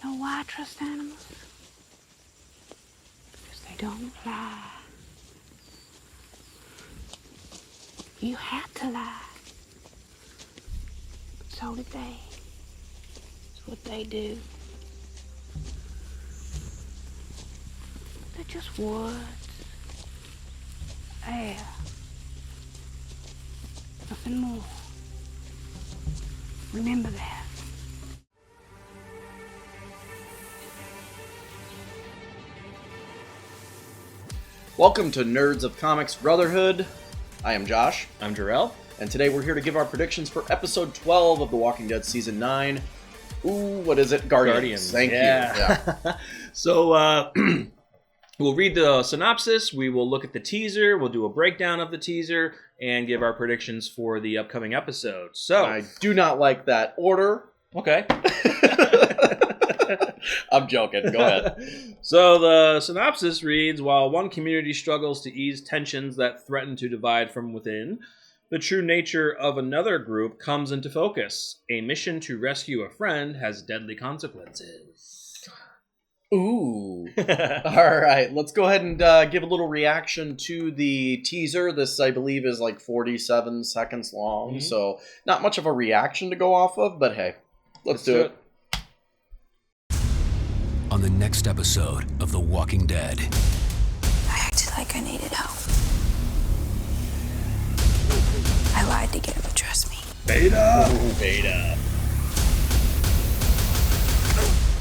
know why I trust animals? Because they don't lie. You had to lie. But so did they. It's what they do. They're just words. Air. Nothing more. Remember that. Welcome to Nerds of Comics Brotherhood. I am Josh. I'm Jarrell. And today we're here to give our predictions for episode 12 of The Walking Dead Season 9. Ooh, what is it? Guardians. Thank you. Yeah. So, we'll read the synopsis, we will look at the teaser, we'll do a breakdown of the teaser, and give our predictions for the upcoming episode. So, I do not like that order. Okay. I'm joking. Go ahead. So the synopsis reads, while one community struggles to ease tensions that threaten to divide from within, the true nature of another group comes into focus. A mission to rescue a friend has deadly consequences. Ooh. All right. Let's go ahead and give a little reaction to the teaser. This, I believe, is like 47 seconds long. Mm-hmm. So not much of a reaction to go off of, but hey, let's do it. On the next episode of The Walking Dead. I acted like I needed help. I lied to get him to trust me. Beta! Beta.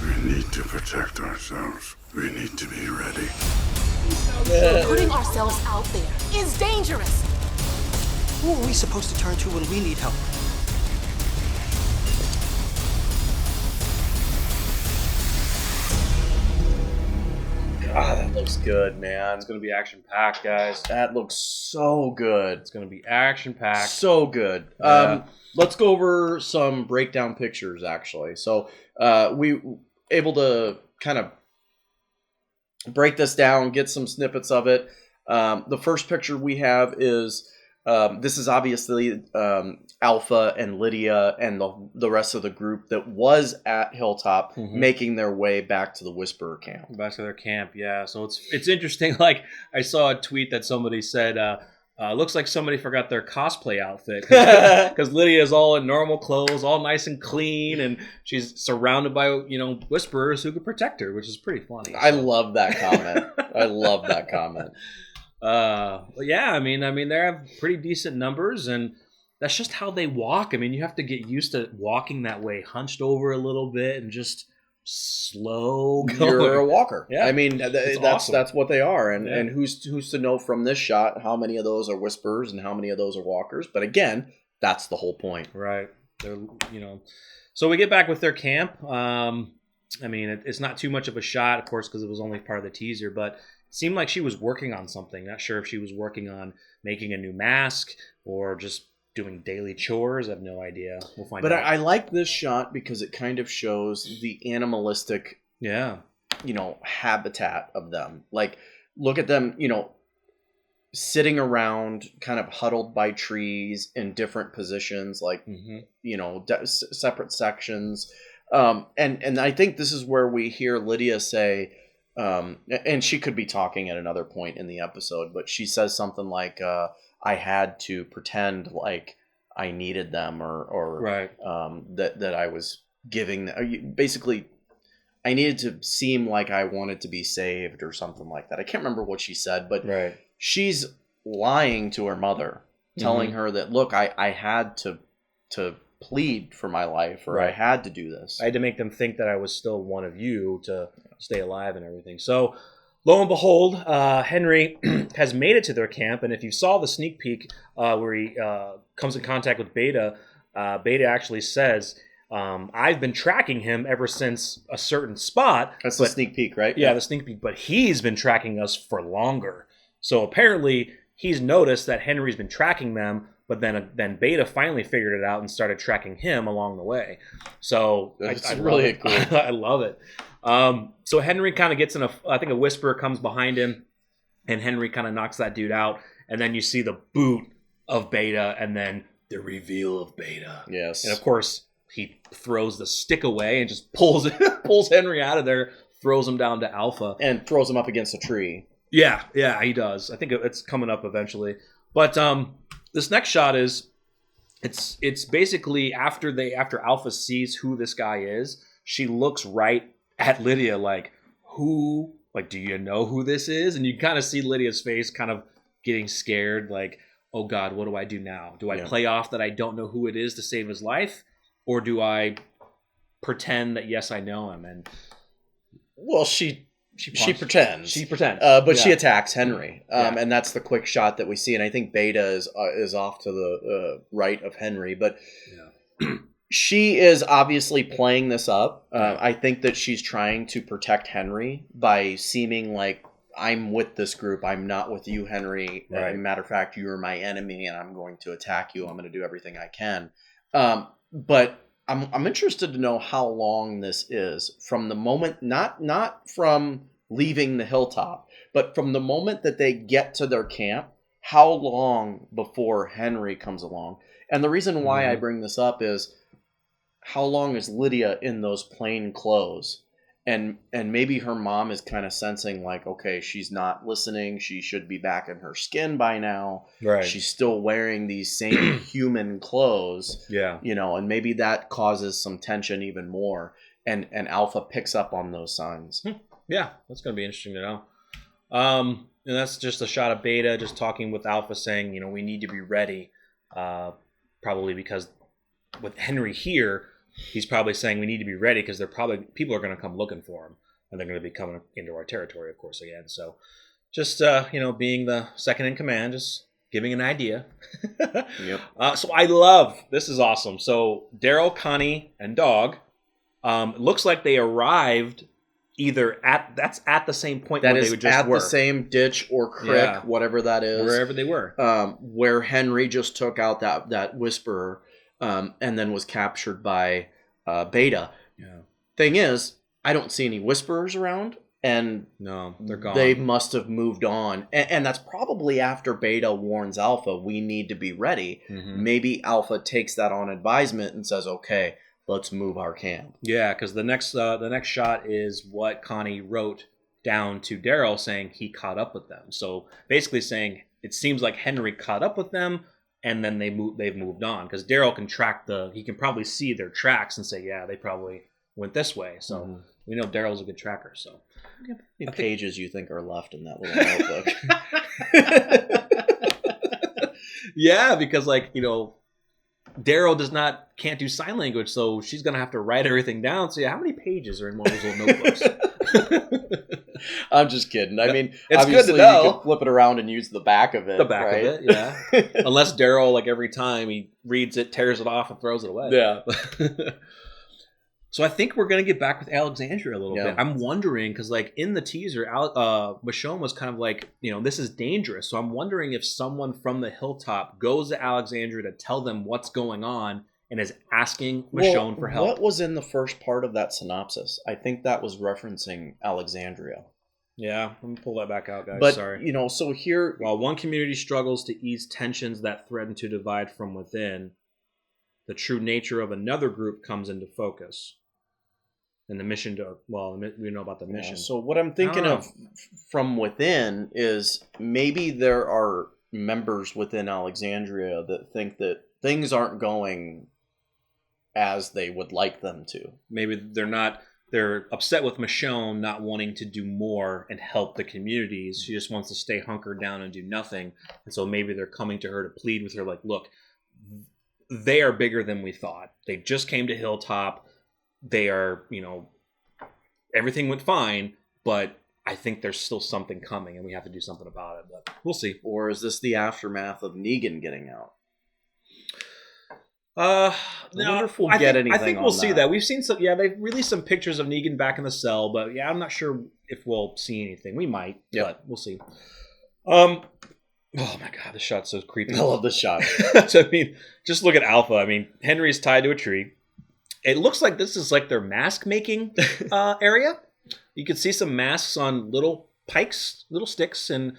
We need to protect ourselves. We need to be ready. Putting ourselves out there is dangerous. Who are we supposed to turn to when we need help? Ah, that looks good, man. It's going to be action-packed, guys. That looks so good. It's going to be action-packed. So good. Yeah. Let's go over some breakdown pictures, actually. So we able to kind of break this down, get some snippets of it. The first picture we have is, this is obviously Alpha and Lydia and the rest of the group that was at Hilltop, making their way back to the Whisperer camp. Back to their camp, yeah. So it's interesting. Like, I saw a tweet that somebody said, looks like somebody forgot their cosplay outfit. Because Lydia is all in normal clothes, all nice and clean, and she's surrounded by, Whisperers who could protect her, which is pretty funny. So. I love that comment. I love that comment. Yeah, I mean, they have pretty decent numbers, and that's just how they walk. I mean, you have to get used to walking that way, hunched over a little bit, and just slow going. You're a walker. Yeah, I mean, that's awesome. That's what they are, and who's to know from this shot how many of those are Whisperers and how many of those are walkers? But again, that's the whole point, right? They're, So we get back with their camp. I mean, it's not too much of a shot, of course, because it was only part of the teaser, but. Seemed like she was working on something. Not sure if she was working on making a new mask or just doing daily chores. I have no idea. We'll find out. But I like this shot because it kind of shows the animalistic, habitat of them. Like, look at them, sitting around, kind of huddled by trees in different positions, like, separate sections. And I think this is where we hear Lydia say, and she could be talking at another point in the episode, but she says something like, I had to pretend like I needed them or right. that I was giving them. Basically, I needed to seem like I wanted to be saved or something like that. I can't remember what she said, but right. She's lying to her mother, telling her that, look, I had to plead for my life, or right. I had to do this. I had to make them think that I was still one of you to stay alive and everything. So, lo and behold, Henry has made it to their camp, and if you saw the sneak peek where he comes in contact with Beta, Beta actually says, I've been tracking him ever since a certain spot. That's the sneak peek, right? Yeah, the sneak peek, but he's been tracking us for longer. So apparently he's noticed that Henry's been tracking them, but then Beta finally figured it out and started tracking him along the way. So it's I really love it. cool. I love it. So Henry kind of gets I think a Whisperer comes behind him, and Henry kind of knocks that dude out, and then you see the boot of Beta, and then the reveal of Beta. Yes. And of course, he throws the stick away and just pulls Henry out of there, throws him down to Alpha. And throws him up against a tree. Yeah, he does. I think it's coming up eventually. But this next shot is it's basically after Alpha sees who this guy is, she looks right at Lydia like, who, like, do you know who this is? And you kind of see Lydia's face kind of getting scared, like, oh God, what do I do now? Do I play off that I don't know who it is to save his life? Or do I pretend that, yes, I know him? And well, she pretends. She pretends. But she attacks Henry. And that's the quick shot that we see. And I think Beta is off to the right of Henry. But she is obviously playing this up. I think that she's trying to protect Henry by seeming like, I'm with this group. I'm not with you, Henry. Right. As a matter of fact, you're my enemy, and I'm going to attack you. I'm going to do everything I can. But I'm interested to know how long this is from the moment, not from leaving the hilltop, but from the moment that they get to their camp. How long before Henry comes along? And the reason why I bring this up is, how long is Lydia in those plain clothes? And maybe her mom is kind of sensing like, okay, she's not listening. She should be back in her skin by now. Right. She's still wearing these same human clothes. Yeah. And maybe that causes some tension even more. And Alpha picks up on those signs. Yeah, that's going to be interesting to know. And that's just a shot of Beta just talking with Alpha saying, we need to be ready. Probably because with Henry here, he's probably saying we need to be ready because people are going to come looking for him, and they're going to be coming into our territory, of course, again. So just, being the second in command, just giving an idea. Yep. So I love, this is awesome. So Daryl, Connie, and Dog, looks like they arrived either at the same point that where is they just at were. The same ditch or crick, whatever that is. Wherever they were. Where Henry just took out that whisperer. And then was captured by Beta. Yeah. Thing is, I don't see any whisperers around, and no, they're gone. They must have moved on, and that's probably after Beta warns Alpha, we need to be ready. Mm-hmm. Maybe Alpha takes that on advisement and says, "Okay, let's move our camp." Yeah, because the next shot is what Connie wrote down to Daryl, saying he caught up with them. So basically, saying it seems like Henry caught up with them. And then they've moved on because Daryl can he can probably see their tracks and say, yeah, they probably went this way. So we know Daryl's a good tracker. So how many pages you think are left in that little notebook? Yeah, because Daryl can't do sign language, so she's gonna have to write everything down. So yeah, how many pages are in one of those little notebooks? I'm just kidding. I mean, it's good to know. You can flip it around and use the back of it. The back of it, yeah. Unless Daryl, every time he reads it, tears it off and throws it away. Yeah. So I think we're going to get back with Alexandria a little bit. I'm wondering, because in the teaser, Michonne was kind of like, this is dangerous. So I'm wondering if someone from the hilltop goes to Alexandria to tell them what's going on and is asking Michonne for help. What was in the first part of that synopsis? I think that was referencing Alexandria. Yeah, let me pull that back out, guys. But, sorry. So here... While one community struggles to ease tensions that threaten to divide from within, the true nature of another group comes into focus. And the mission we know about the mission. So what I'm thinking of from within is maybe there are members within Alexandria that think that things aren't going as they would like them to. Maybe they're upset with Michonne not wanting to do more and help the communities. She just wants to stay hunkered down and do nothing. And so maybe they're coming to her to plead with her like, look, they are bigger than we thought. They just came to Hilltop. They are, everything went fine, but I think there's still something coming and we have to do something about it. But we'll see. Or is this the aftermath of Negan getting out? No, I think we'll see that. We've seen some. Yeah, they've released some pictures of Negan back in the cell, but yeah, I'm not sure if we'll see anything. We might, but we'll see. Oh my god, this shot's so creepy. I love this shot. I mean, just look at Alpha. I mean, Henry's tied to a tree. It looks like this is like their mask making area. You can see some masks on little pikes, little sticks, and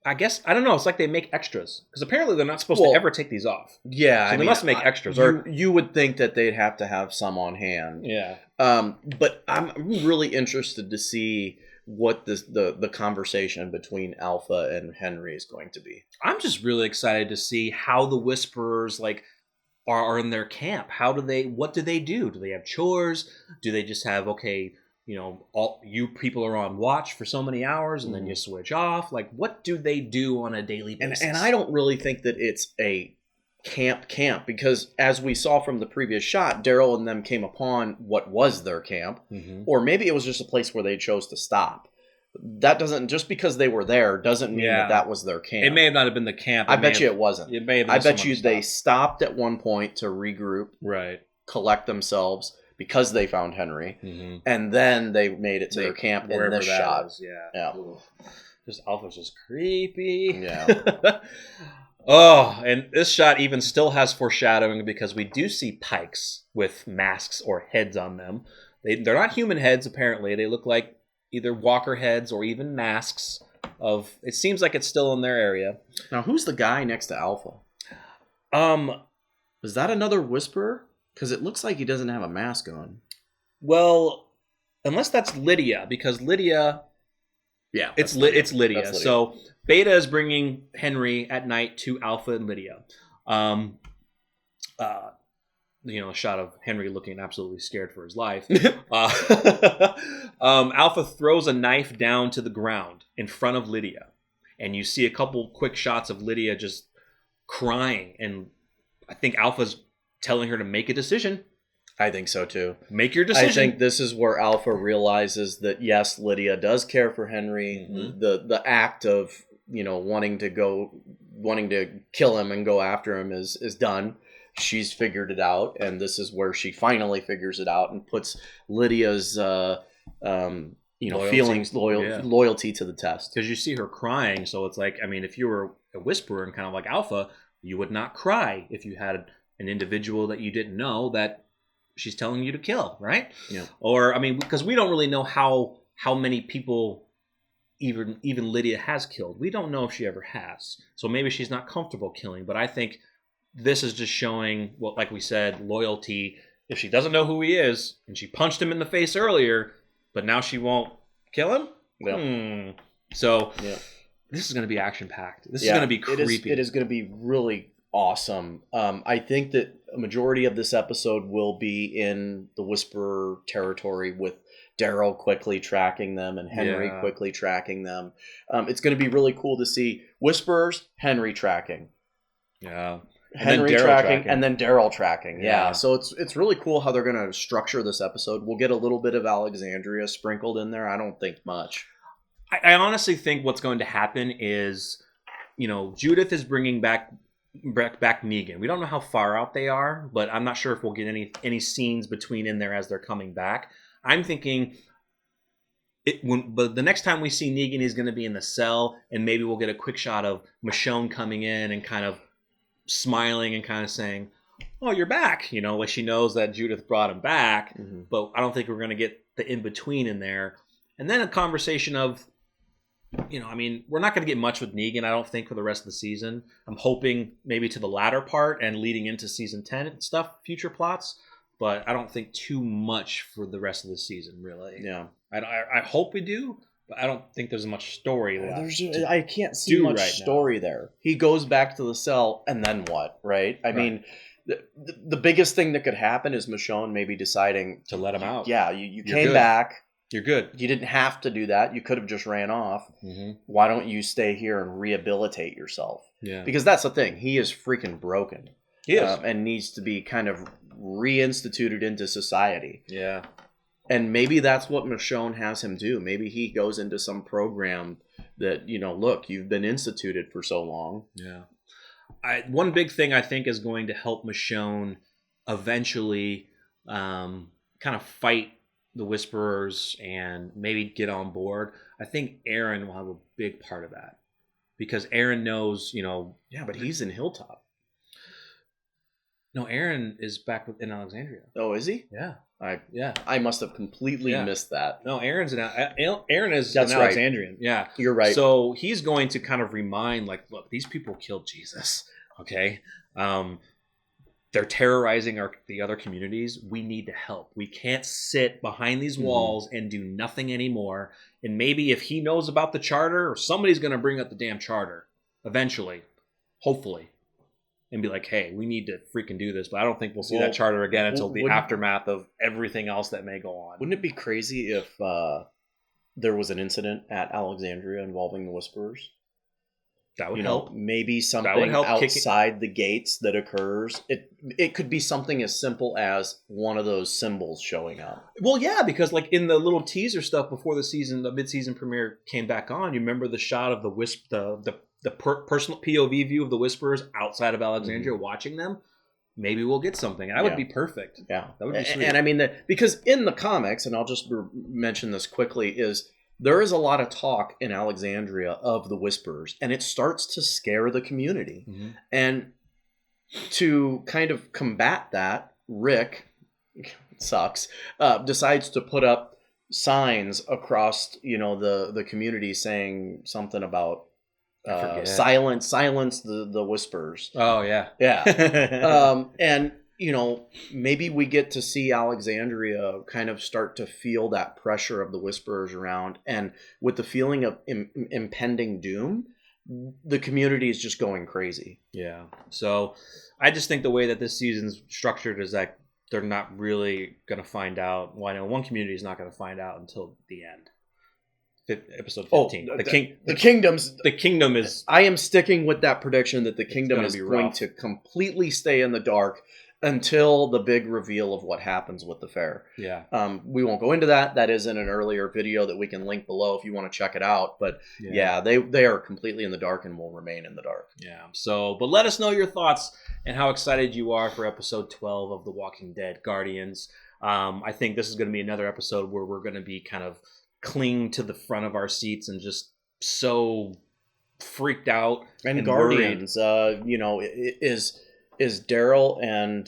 I guess, I don't know. It's like they make extras because apparently they're not supposed to ever take these off. Yeah, so they must make extras. You would think that they'd have to have some on hand. Yeah. But I'm really interested to see what the conversation between Alpha and Henry is going to be. I'm just really excited to see how the Whisperers are in their camp. What do they do? Do they have chores? Do they just have, all you people are on watch for so many hours and then you switch off? Like, what do they do on a daily basis? And I don't really think that it's a camp because as we saw from the previous shot, Daryl and them came upon what was their camp, or maybe it was just a place where they chose to stop. That doesn't, just because they were there doesn't mean that was their camp. It may have not have been the camp. I bet you it wasn't. It may have been I bet you they stopped at one point to regroup, right, collect themselves because they found Henry, and then they made it to their camp in this shot. Yeah. Just Alpha's just creepy. Yeah. Oh, and this shot even still has foreshadowing because we do see pikes with masks or heads on them. They're not human heads, apparently. They look like either walker heads or even masks of... It seems like it's still in their area. Now, who's the guy next to Alpha? Is that another Whisperer? Because it looks like he doesn't have a mask on. Well, unless that's Lydia, because Lydia... Yeah, it's Lydia. So Beta is bringing Henry at night to Alpha and Lydia. A shot of Henry looking absolutely scared for his life. Alpha throws a knife down to the ground in front of Lydia, and you see a couple quick shots of Lydia just crying, and I think Alpha's telling her to make a decision. I think so too. Make your decision. I think this is where Alpha realizes that yes, Lydia does care for Henry. The act of wanting to kill him and go after him is done. She's figured it out, and this is where she finally figures it out and puts Lydia's loyalty to the test. Because you see her crying, so it's like, I mean, if you were a Whisperer and kind of like Alpha, you would not cry if you had an individual that you didn't know that she's telling you to kill, right? Yeah. Or, I mean, because we don't really know how many people even Lydia has killed. We don't know if she ever has. So maybe she's not comfortable killing, but I think this is just showing, what, like we said, loyalty. If she doesn't know who he is, and she punched him in the face earlier, but now she won't kill him? Yeah. So, this is going to be action-packed. This is going to be creepy. It is going to be really awesome. I think that a majority of this episode will be in the Whisperer territory with Daryl quickly tracking them and Henry quickly tracking them. It's going to be really cool to see Whisperers, Henry tracking. Yeah. Henry tracking, and then Daryl tracking. Yeah. So it's really cool how they're going to structure this episode. We'll get a little bit of Alexandria sprinkled in there. I don't think much. I honestly think what's going to happen is, Judith is bringing back Negan. We don't know how far out they are, but I'm not sure if we'll get any scenes between in there as they're coming back. I'm thinking but the next time we see Negan, he's going to be in the cell, and maybe we'll get a quick shot of Michonne coming in and kind of smiling and kind of saying, "Oh, you're back," like she knows that Judith brought him back. But I don't think we're going to get the in between in there. And then a conversation of, we're not going to get much with Negan, I don't think, for the rest of the season. I'm hoping maybe to the latter part and leading into season 10 and stuff, future plots. But I don't think too much for the rest of the season, really. Yeah. I hope we do, but I don't think there's much story left. I can't see much story there. He goes back to the cell, and then what, right? I mean, the biggest thing that could happen is Michonne maybe deciding to let him out. Yeah, you came back. You're good. You didn't have to do that. You could have just ran off. Why don't you stay here and rehabilitate yourself? Yeah. Because that's the thing. He is freaking broken. He is. And needs to be kind of reinstituted into society. Yeah. And maybe that's what Michonne has him do. Maybe he goes into some program that, look, you've been instituted for so long. Yeah. One big thing I think is going to help Michonne eventually kind of fight the Whisperers and maybe get on board. I think Aaron will have a big part of that. Because Aaron knows, Yeah, but he's in Hilltop. No, Aaron is back in Alexandria. Oh, is he? Yeah. I must have completely missed that. No, Aaron is That's an right. Alexandrian. Yeah, You're right. So he's going to kind of remind, like, look, these people killed Jesus. Okay, they're terrorizing the other communities. We need to help. We can't sit behind these walls and do nothing anymore. And maybe if he knows about the charter, or somebody's going to bring up the damn charter eventually, hopefully, and be like, hey, we need to freaking do this. But I don't think we'll see that charter again until the aftermath of everything else that may go on. Wouldn't it be crazy if there was an incident at Alexandria involving the Whisperers? That would help. Maybe something outside the gates that occurs. It could be something as simple as one of those symbols showing up. Well, yeah, because like in the little teaser stuff before the mid-season premiere came back on, you remember the shot of the personal POV view of the Whisperers outside of Alexandria watching them? Maybe we'll get something. That would be perfect. Yeah, that would be sweet. And I mean, because in the comics, and I'll just mention this quickly, is there is a lot of talk in Alexandria of the Whisperers, and it starts to scare the community. And to kind of combat that, Rick decides to put up signs across, the community saying something about silence the Whisperers. Oh yeah. And maybe we get to see Alexandria kind of start to feel that pressure of the Whisperers around, and with the feeling of impending doom, the community is just going crazy. Yeah. So I just think the way that this season's structured is that they're not really going to find out. Well, I know one community is not going to find out until the end. Episode 15. The kingdom is. I am sticking with that prediction that the kingdom is going to completely stay in the dark until the big reveal of what happens with the fair. Yeah. We won't go into that. That is in an earlier video that we can link below if you want to check it out. But they are completely in the dark and will remain in the dark. Yeah. So, but let us know your thoughts and how excited you are for episode 12 of The Walking Dead Guardians. I think this is going to be another episode where we're going to be kind of cling to the front of our seats and just so freaked out. And Guardians, is Daryl and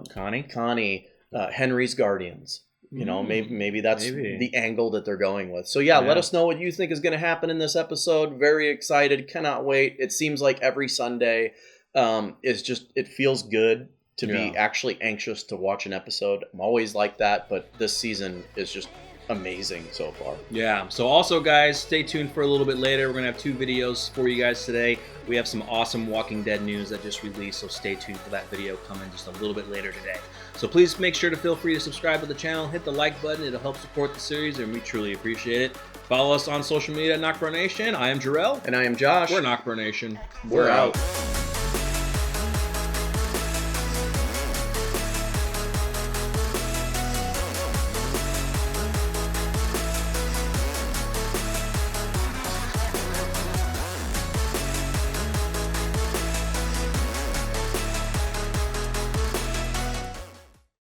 Connie Henry's Guardians. Maybe that's the angle that they're going with. So let us know what you think is going to happen in this episode. Very excited, cannot wait. It seems like every Sunday it feels good to be actually anxious to watch an episode. I'm always like that, but this season is just amazing so far. Yeah. So also, guys, stay tuned for a little bit later. We're going to have 2 videos for you guys today. We have some awesome Walking Dead news that just released, so stay tuned for that video coming just a little bit later today. So please make sure to feel free to subscribe to the channel, hit the like button. It'll help support the series, and we truly appreciate it. Follow us on social media at NocBro Nation. I am Jarrell. And I am Josh. We're NocBro Nation. We're out.